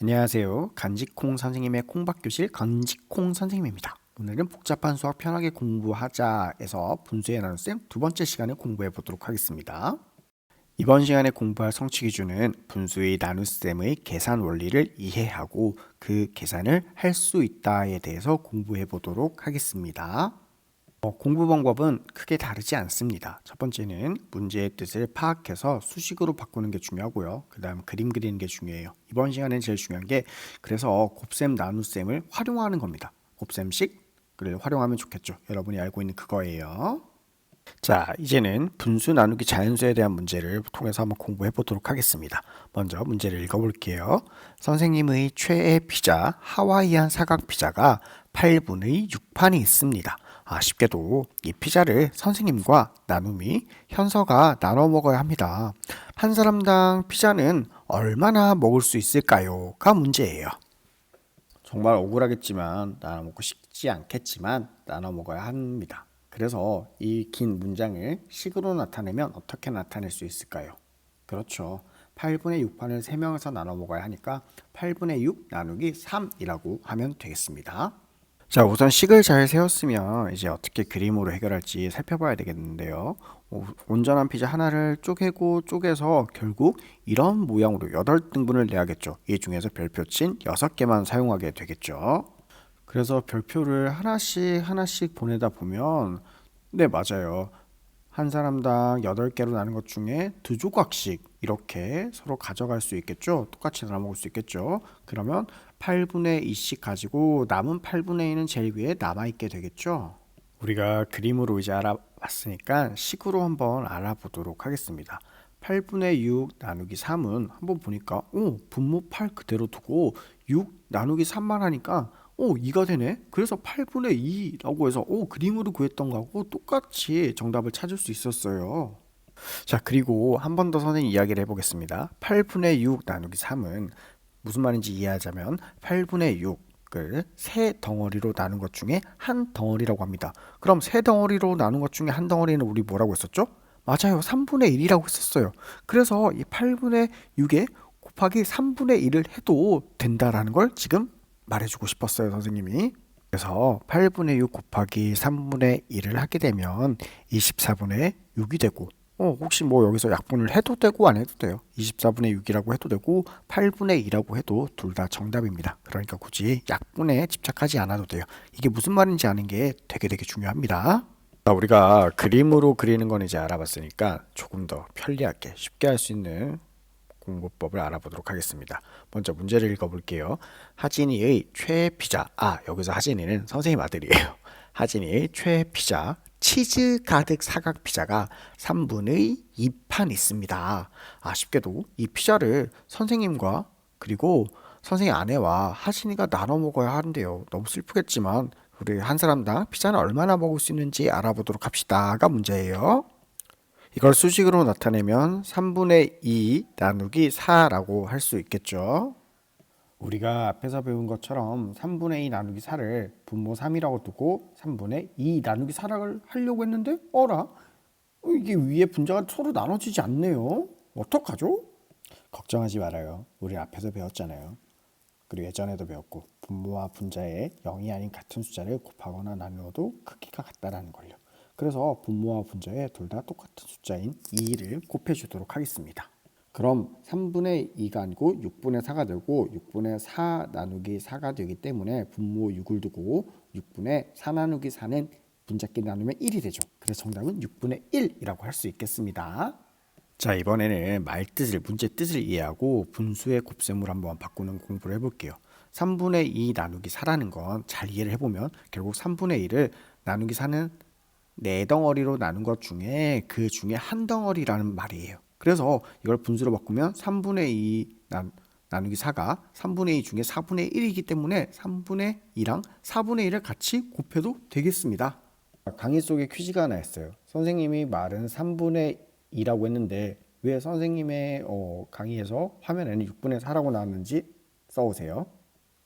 안녕하세요. 간지콩 선생님의 콩밥교실 간지콩 선생님입니다. 오늘은 복잡한 수학 편하게 공부하자에서 분수의 나눗셈 두 번째 시간을 공부해 보도록 하겠습니다. 이번 시간에 공부할 성취 기준은 분수의 나눗셈의 계산 원리를 이해하고 그 계산을 할 수 있다에 대해서 공부해 보도록 하겠습니다. 공부 방법은 크게 다르지 않습니다. 첫 번째는 문제의 뜻을 파악해서 수식으로 바꾸는 게 중요하고요. 그 다음 그림 그리는 게 중요해요. 이번 시간엔 제일 중요한 게 그래서 곱셈 나눗셈을 활용하는 겁니다. 곱셈식을 활용하면 좋겠죠. 여러분이 알고 있는 그거예요. 자, 이제는 분수 나누기 자연수에 대한 문제를 통해서 한번 공부해 보도록 하겠습니다. 먼저 문제를 읽어볼게요. 선생님의 최애 피자 하와이안 사각 피자가 8분의 6판이 있습니다. 아쉽게도 이 피자를 선생님과 나눔이 현서가 나눠 먹어야 합니다. 한 사람당 피자는 얼마나 먹을 수 있을까요? 가 문제예요. 정말 억울하겠지만 나눠 먹고 싶지 않겠지만 나눠 먹어야 합니다. 그래서 이 긴 문장을 식으로 나타내면 어떻게 나타낼 수 있을까요? 그렇죠. 8분의 6판을 3명에서 나눠 먹어야 하니까 8분의 6 나누기 3이라고 하면 되겠습니다. 자, 우선 식을 잘 세웠으면 이제 어떻게 그림으로 해결할지 살펴봐야 되겠는데요. 온전한 피자 하나를 쪼개고 쪼개서 결국 이런 모양으로 8등분을 내야겠죠. 이 중에서 별표친 6개만 사용하게 되겠죠. 그래서 별표를 하나씩 보내다 보면 네, 맞아요. 한 사람당 8개로 나눈 것 중에 2조각씩 이렇게 서로 가져갈 수 있겠죠. 똑같이 나눠 먹을 수 있겠죠. 그러면 8분의 2씩 가지고 남은 8분의 2는 제일 위에 남아있게 되겠죠. 우리가 그림으로 이제 알아봤으니까 식으로 한번 알아보도록 하겠습니다. 8분의 6 나누기 3은 한번 보니까 분모 8 그대로 두고 6 나누기 3만 하니까 2가 되네. 그래서 8분의 2라고 해서 그림으로 구했던 거하고 똑같이 정답을 찾을 수 있었어요. 자, 그리고 한 번 더 선생님 이야기를 해보겠습니다. 8분의 6 나누기 3은 무슨 말인지 이해하자면 8분의 6을 세 덩어리로 나눈 것 중에 한 덩어리라고 합니다. 그럼 세 덩어리로 나눈 것 중에 한 덩어리는 우리 뭐라고 했었죠? 맞아요. 3분의 1이라고 했었어요. 그래서 이 8분의 6에 곱하기 3분의 1을 해도 된다라는 걸 지금 말해주고 싶었어요, 선생님이. 그래서 8분의 6 곱하기 3분의 1을 하게 되면 24분의 6이 되고 혹시 뭐 여기서 약분을 해도 되고 안 해도 돼요. 24분의 6이라고 해도 되고 8분의 2라고 해도 둘 다 정답입니다. 그러니까 굳이 약분에 집착하지 않아도 돼요. 이게 무슨 말인지 아는 게 되게 중요합니다. 자, 우리가 그림으로 그리는 건 이제 알아봤으니까 조금 더 편리하게 쉽게 할 수 있는 공부법을 알아보도록 하겠습니다. 먼저 문제를 읽어볼게요. 하진이의 최애 피자. 여기서 하진이는 선생님 아들이에요. 하진이의 최애 피자 치즈 가득 사각 피자가 3분의 2판 있습니다. 아쉽게도 이 피자를 선생님과 그리고 선생님 아내와 하진이가 나눠 먹어야 하는데요. 너무 슬프겠지만 우리 한 사람당 피자는 얼마나 먹을 수 있는지 알아보도록 합시다가 문제예요. 이걸 수식으로 나타내면 3분의 2 나누기 4라고 할 수 있겠죠. 우리가 앞에서 배운 것처럼 3분의 2 나누기 4를 분모 3이라고 두고 3분의 2 나누기 4를 하려고 했는데 이게 위에 분자가 서로 나눠지지 않네요. 어떡하죠? 걱정하지 말아요. 우리 앞에서 배웠잖아요. 그리고 예전에도 배웠고 분모와 분자에 0이 아닌 같은 숫자를 곱하거나 나누어도 크기가 같다라는 걸요. 그래서 분모와 분자에 둘 다 똑같은 숫자인 2를 곱해주도록 하겠습니다. 그럼 3분의 2가 아니고 6분의 4가 되고 6분의 4 나누기 4가 되기 때문에 분모 6을 두고 6분의 4 나누기 4는 분자끼리 나누면 1이 되죠. 그래서 정답은 6분의 1이라고 할 수 있겠습니다. 자, 이번에는 문제 뜻을 이해하고 분수의 곱셈으로 한번 바꾸는 공부를 해볼게요. 3분의 2 나누기 4라는 건 잘 이해를 해보면 결국 3분의 1을 나누기 4는 4덩어리로 나눈 것 중에 그 중에 한 덩어리라는 말이에요. 그래서 이걸 분수로 바꾸면 3분의 2 나누기 4가 3분의 2 중에 4분의 1이기 때문에 3분의 2랑 4분의 1을 같이 곱해도 되겠습니다. 강의 속에 퀴즈가 하나 있어요. 선생님이 말은 3분의 2라고 했는데 왜 선생님의 강의에서 화면에는 6분의 4라고 나왔는지 써오세요.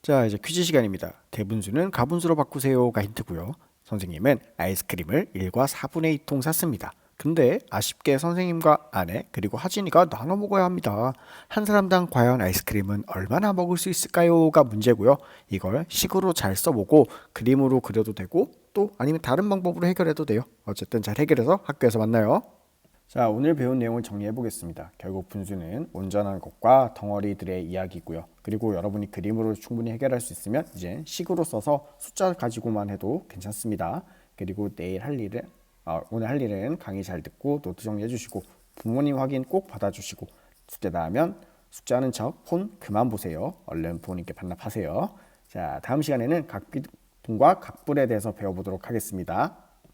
자, 이제 퀴즈 시간입니다. 대분수는 가분수로 바꾸세요가 힌트고요. 선생님은 아이스크림을 1과 4분의 2통 샀습니다. 근데 아쉽게 선생님과 아내 그리고 하진이가 나눠 먹어야 합니다. 한 사람당 과연 아이스크림은 얼마나 먹을 수 있을까요?가 문제고요. 이걸 식으로 잘 써보고 그림으로 그려도 되고 또 아니면 다른 방법으로 해결해도 돼요. 어쨌든 잘 해결해서 학교에서 만나요. 자, 오늘 배운 내용을 정리해 보겠습니다. 결국 분수는 온전한 것과 덩어리들의 이야기고요. 그리고 여러분이 그림으로 충분히 해결할 수 있으면 이제 식으로 써서 숫자 가지고만 해도 괜찮습니다. 그리고 오늘 할 일은 강의 잘 듣고 노트 정리해 주시고 부모님 확인 꼭 받아주시고 숙제 다 하면 숙제하는 척 폰 그만 보세요. 얼른 부모님께 반납하세요. 자, 다음 시간에는 각비동과 각불에 대해서 배워보도록 하겠습니다.